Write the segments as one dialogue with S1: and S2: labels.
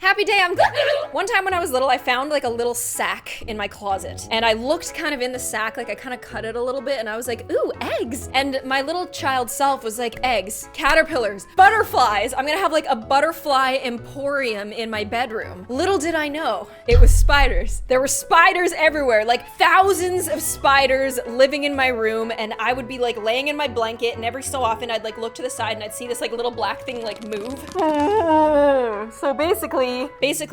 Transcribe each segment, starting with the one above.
S1: Happy day, I'm One time when I was little, I found like a little sack in my closet, and I looked kind of in the sack, like I kind of cut it a little bit, and I was like, ooh, eggs. And my little child self was like, eggs, caterpillars, butterflies. I'm gonna have like a butterfly emporium in my bedroom. Little did I know, it was spiders. There were spiders everywhere, like thousands of spiders living in my room, and I would be like laying in my blanket, and every so often I'd like look to the side and I'd see this like little black thing like move. So basically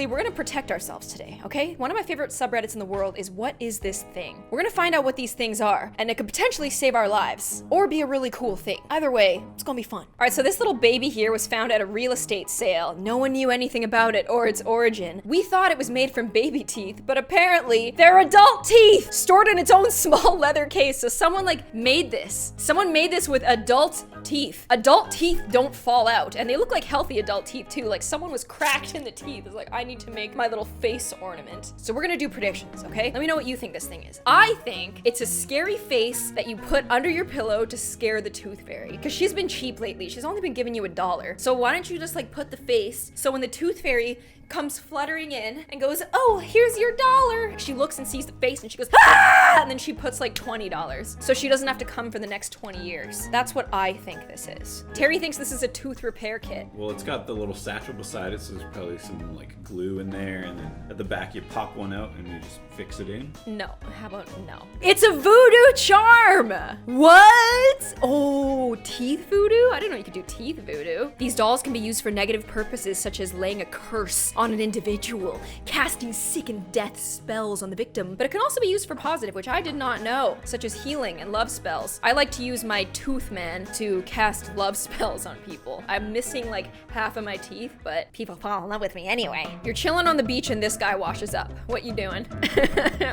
S1: we're gonna protect ourselves today, okay? One of my favorite subreddits in the world is what is this thing? We're gonna find out what these things are, and it could potentially save our lives or be a really cool thing. Either way, it's gonna be fun. All right, so this little baby here was found at a real estate sale. No one knew anything about it or its origin. We thought it was made from baby teeth, but apparently they're adult teeth stored in its own small leather case. So someone like made this. Someone made this with adult teeth. Adult teeth don't fall out, and they look like healthy adult teeth too. Like someone was cracked in the teeth. It's like, I need to make my little face ornament. So we're gonna do predictions, okay? Let me know what you think this thing is. I think it's a scary face that you put under your pillow to scare the tooth fairy, because she's been cheap lately. She's only been giving you $1. So why don't you just like put the face, so when the tooth fairy comes fluttering in and goes, oh, here's your $1. She looks and sees the face and she goes, ah! And then she puts like $20. So she doesn't have to come for the next 20 years. That's what I think this is. Terry thinks this is a tooth repair kit.
S2: Well, it's got the little satchel beside it, so there's probably some like glue in there, and then at the back you pop one out and you just fix it in.
S1: No, how about no? It's a voodoo charm! What? Oh, teeth voodoo? I didn't know you could do teeth voodoo. These dolls can be used for negative purposes, such as laying a curse on an individual, casting sick and death spells on the victim, but it can also be used for positive, which I did not know, such as healing and love spells. I like to use my tooth man to cast love spells on people. I'm missing like half of my teeth, but people fall in love with me anyway. You're chilling on the beach and this guy washes up. What you doing?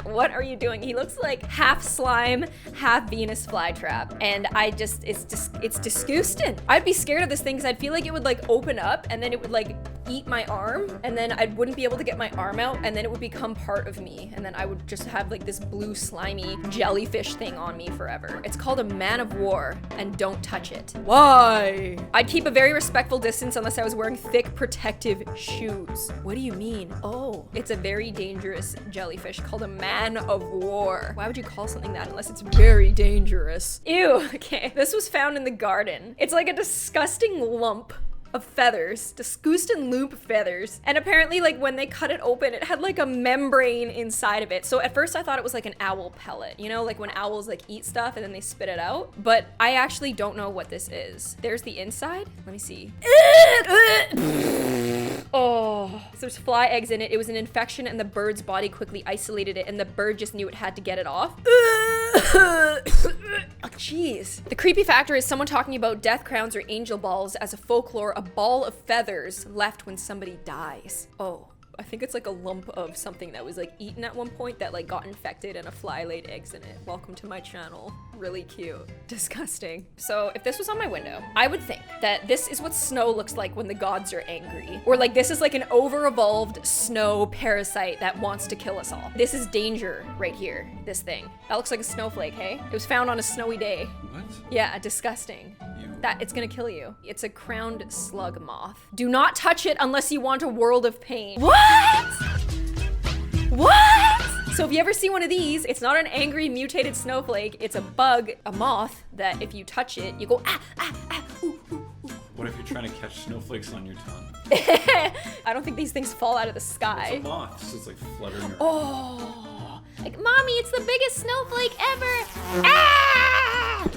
S1: What are you doing? He looks like half slime, half Venus flytrap, and it's disgusting. I'd be scared of this thing because I'd feel like it would like open up and then it would like eat my arm, and then I wouldn't be able to get my arm out, and then it would become part of me, and then I would just have like this blue slimy jellyfish thing on me forever. It's called a man of war, and don't touch it. Why? I'd keep a very respectful distance unless I was wearing thick protective shoes. What do you mean? Oh, it's a very dangerous jellyfish called a man of war. Why would you call something that unless it's very dangerous? Ew, okay. This was found in the garden. It's like a disgusting lump of feathers, disgusting loop feathers. And apparently like when they cut it open, it had like a membrane inside of it. So at first I thought it was like an owl pellet, you know, like when owls like eat stuff and then they spit it out. But I actually don't know what this is. There's the inside. Let me see. Oh, so there's fly eggs in it. It was an infection and the bird's body quickly isolated it, and the bird just knew it had to get it off. Oh, jeez. The creepy factor is someone talking about death crowns or angel balls as a folklore, a ball of feathers left when somebody dies. Oh, I think it's like a lump of something that was like eaten at one point that like got infected and a fly laid eggs in it. Welcome to my channel. Really cute. Disgusting. So if this was on my window, I would think that this is what snow looks like when the gods are angry. Or like this is like an over-evolved snow parasite that wants to kill us all. This is danger right here, this thing. That looks like a snowflake, hey? It was found on a snowy day.
S2: What?
S1: Yeah, disgusting. That it's gonna kill you. It's a crowned slug moth. Do not touch it unless you want a world of pain. What? What? So if you ever see one of these, it's not an angry mutated snowflake, it's a bug, a moth, that if you touch it, you go ah, ah, ah, ooh, ooh, ooh.
S2: What if you're trying to catch snowflakes on your tongue?
S1: I don't think these things fall out of the sky.
S2: It's a moth, so it's like fluttering around.
S1: Oh, like, mommy, it's the biggest snowflake ever. Ah!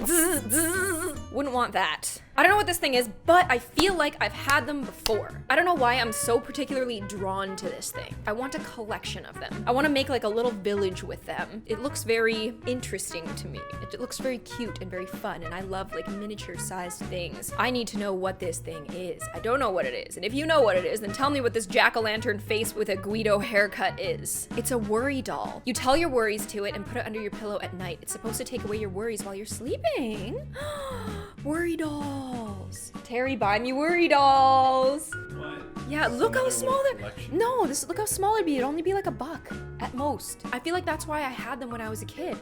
S1: Wouldn't want that. I don't know what this thing is, but I feel like I've had them before. I don't know why I'm so particularly drawn to this thing. I want a collection of them. I want to make like a little village with them. It looks very interesting to me. It looks very cute and very fun, and I love like miniature sized things. I need to know what this thing is. I don't know what it is, and if you know what it is, then tell me what this jack-o'-lantern face with a Guido haircut is. It's a worry doll. You tell your worries to it and put it under your pillow at night. It's supposed to take away your worries while you're sleeping. Worry dolls. Terry, buy me worry dolls.
S2: What?
S1: Yeah, look how small they're.
S2: Collection.
S1: No, look how small it'd be. It'd only be like $1 at most. I feel like that's why I had them when I was a kid.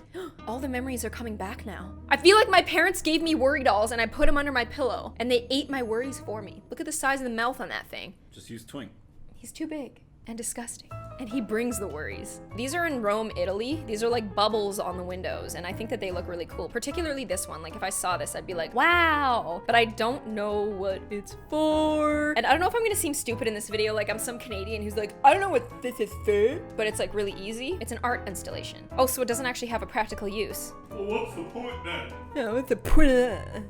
S1: All the memories are coming back now. I feel like my parents gave me worry dolls and I put them under my pillow and they ate my worries for me. Look at the size of the mouth on that thing.
S2: Just use Twink.
S1: He's too big and disgusting. And he brings the worries. These are in Rome, Italy. These are like bubbles on the windows, and I think that they look really cool, particularly this one. Like if I saw this, I'd be like, wow, but I don't know what it's for. And I don't know if I'm gonna seem stupid in this video, like I'm some Canadian who's like, I don't know what this is for, but it's like really easy. It's an art installation. Oh, so it doesn't actually have a practical use.
S2: Well, what's the point then?
S1: No, what's the point?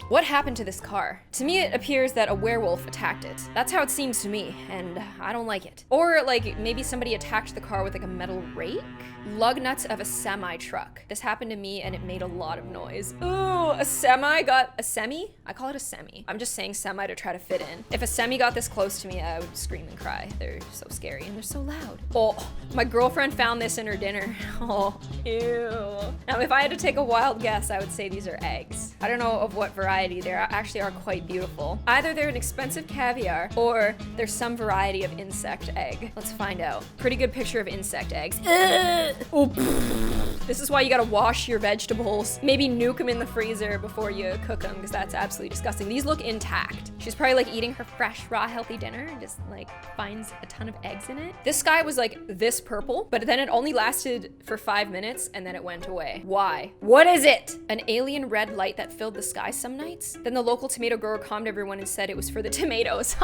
S1: What happened to this car? To me, it appears that a werewolf attacked it. That's how it seems to me, and I don't like it. Or like maybe somebody attacked the car with like a metal rake? Lug nuts of a semi truck. This happened to me and it made a lot of noise. Ooh, a semi got a semi? I call it a semi. I'm just saying semi to try to fit in. If a semi got this close to me, I would scream and cry. They're so scary and they're so loud. Oh, my girlfriend found this in her dinner. Oh, ew. Now, if I had to take a wild guess, I would say these are eggs. I don't know of what variety. They actually are quite beautiful. Either they're an expensive caviar or there's some variety of insect egg. Let's find out. Pretty good picture of insect eggs. Oh, this is why you gotta wash your vegetables. Maybe nuke them in the freezer before you cook them, because that's absolutely disgusting. These look intact. She's probably like eating her fresh, raw, healthy dinner and just like finds a ton of eggs in it. This sky was like this purple, but then it only lasted for 5 minutes and then it went away. Why? What is it? An alien red light that filled the sky some nights? Then the local tomato grower calmed everyone and said it was for the tomatoes.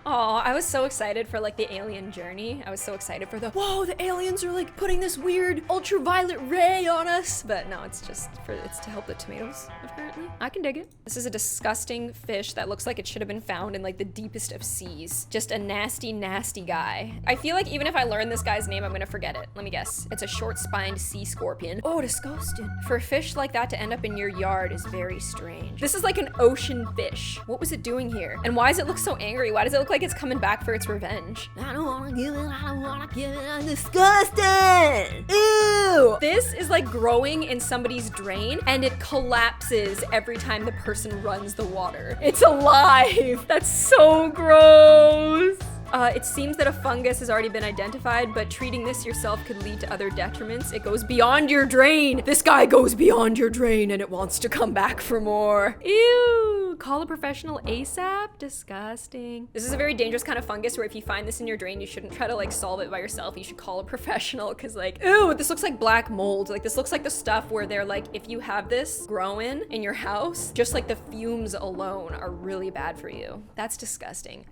S1: Oh, I was so excited for like the alien journey. I was so excited for whoa, the aliens are like putting this weird ultraviolet ray on us. But no, it's to help the tomatoes, apparently. I can dig it. This is a disgusting fish that looks like it should have been found in like the deepest of seas. Just a nasty, nasty guy. I feel like even if I learn this guy's name, I'm gonna forget it. Let me guess. It's a short-spined sea scorpion. Oh, disgusting. For a fish like that to end up in your yard is very strange. This is like an ocean fish. What was it doing here? And why does it look so angry? Why does it look like it's coming back for its revenge? I don't wanna give it, I don't wanna give it, I'm disgusting! Ew! This is like growing in somebody's drain and it collapses every time the person runs the water. It's alive! That's so gross! It seems that a fungus has already been identified, but treating this yourself could lead to other detriments. It goes beyond your drain. This guy goes beyond your drain and it wants to come back for more. Ew, call a professional ASAP? Disgusting. This is a very dangerous kind of fungus where if you find this in your drain, you shouldn't try to like solve it by yourself. You should call a professional because like, ew, this looks like black mold. Like this looks like the stuff where they're like, if you have this growing in your house, just like the fumes alone are really bad for you. That's disgusting.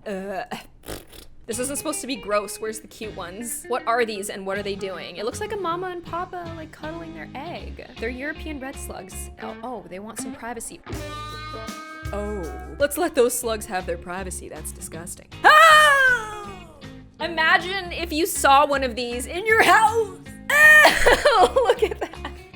S1: This isn't supposed to be gross. Where's the cute ones? What are these and what are they doing? It looks like a mama and papa like cuddling their egg. They're European red slugs. Oh, they want some privacy. Oh, let's let those slugs have their privacy. That's disgusting. Ah! Imagine if you saw one of these in your house. Oh, look at that.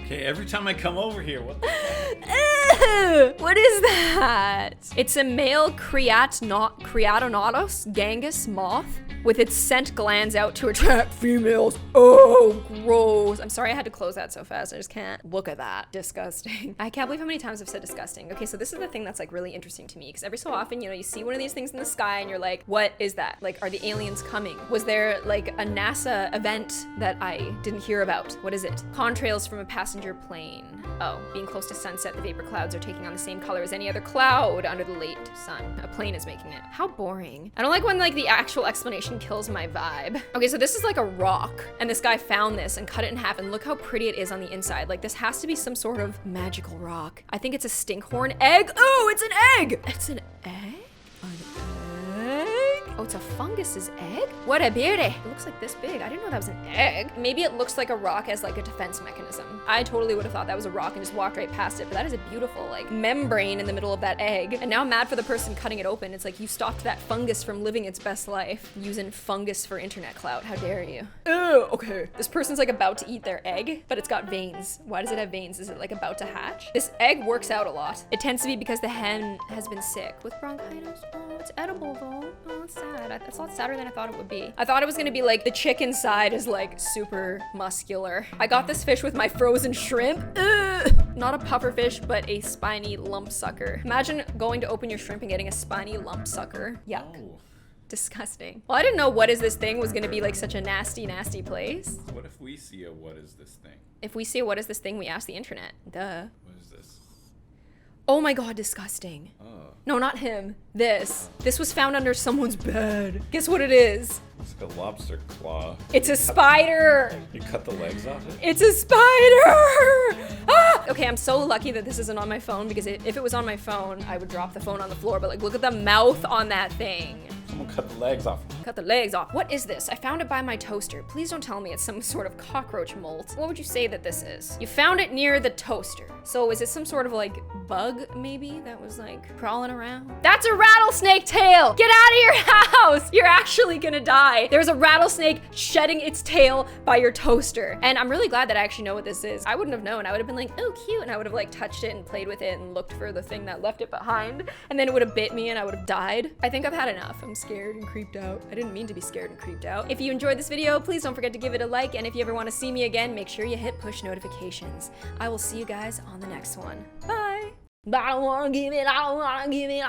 S2: Okay, every time I come over here, what the fuck?
S1: What is that? It's a male Creatonatus gangus moth with its scent glands out to attract females. Oh, gross. I'm sorry I had to close that so fast. I just can't look at that. Disgusting. I can't believe how many times I've said disgusting. Okay, so this is the thing that's like really interesting to me because every so often, you know, you see one of these things in the sky and you're like, what is that? Like, are the aliens coming? Was there like a NASA event that I didn't hear about? What is it? Contrails from a passenger plane. Oh, being close to sunset, the vapor clouds are taking on the same color as any other cloud under the late sun. A plane is making it. How boring. I don't like when like the actual explanation kills my vibe. Okay, so this is like a rock and this guy found this and cut it in half and look how pretty it is on the inside. Like this has to be some sort of magical rock. I think it's a stinkhorn egg. Oh, it's an egg. It's an egg? An egg? Oh, it's a fungus's egg? What a beauty. It looks like this big. I didn't know that was an egg. Maybe it looks like a rock as like a defense mechanism. I totally would have thought that was a rock and just walked right past it, but that is a beautiful like membrane in the middle of that egg. And now I'm mad for the person cutting it open. It's like you stopped that fungus from living its best life using fungus for internet clout. How dare you? Ew, okay. This person's like about to eat their egg, but it's got veins. Why does it have veins? Is it like about to hatch? This egg works out a lot. It tends to be because the hen has been sick with bronchitis. Oh, it's edible though. Oh, that's sad. That's a lot sadder than I thought it would be. I thought it was gonna be like the chicken side is like super muscular. I got this fish with my frozen shrimp. Ugh. Not a puffer fish, but a spiny lump sucker. Imagine going to open your shrimp and getting a spiny lump sucker. Yuck. Oh. Disgusting. Well, I didn't know what is this thing was gonna be like such a nasty, nasty place.
S2: What if we see a what is this thing?
S1: If we see a what is this thing, we ask the internet. Duh.
S2: What is this?
S1: Oh my god, disgusting. No, not him. This. This was found under someone's bed. Guess what it is?
S2: It's like a lobster claw.
S1: It's a spider.
S2: You cut the legs off it?
S1: It's a spider! Ah! Okay, I'm so lucky that this isn't on my phone because if it was on my phone, I would drop the phone on the floor. But like, look at the mouth on that thing.
S2: Someone cut the legs off.
S1: Cut the legs off. What is this? I found it by my toaster. Please don't tell me it's some sort of cockroach molt. What would you say that this is? You found it near the toaster. So is it some sort of like bug maybe that was like crawling around? That's a rattlesnake tail! Get out of your house! You're actually gonna die. There's a rattlesnake shedding its tail by your toaster. And I'm really glad that I actually know what this is. I wouldn't have known. I would have been like, oh, cute. And I would have like touched it and played with it and looked for the thing that left it behind. And then it would have bit me and I would have died. I think I've had enough. I'm scared and creeped out. I didn't mean to be scared and creeped out. If you enjoyed this video, please don't forget to give it a like. And if you ever want to see me again, make sure you hit push notifications. I will see you guys on the next one. Bye. I don't wanna give it, I don't wanna give it,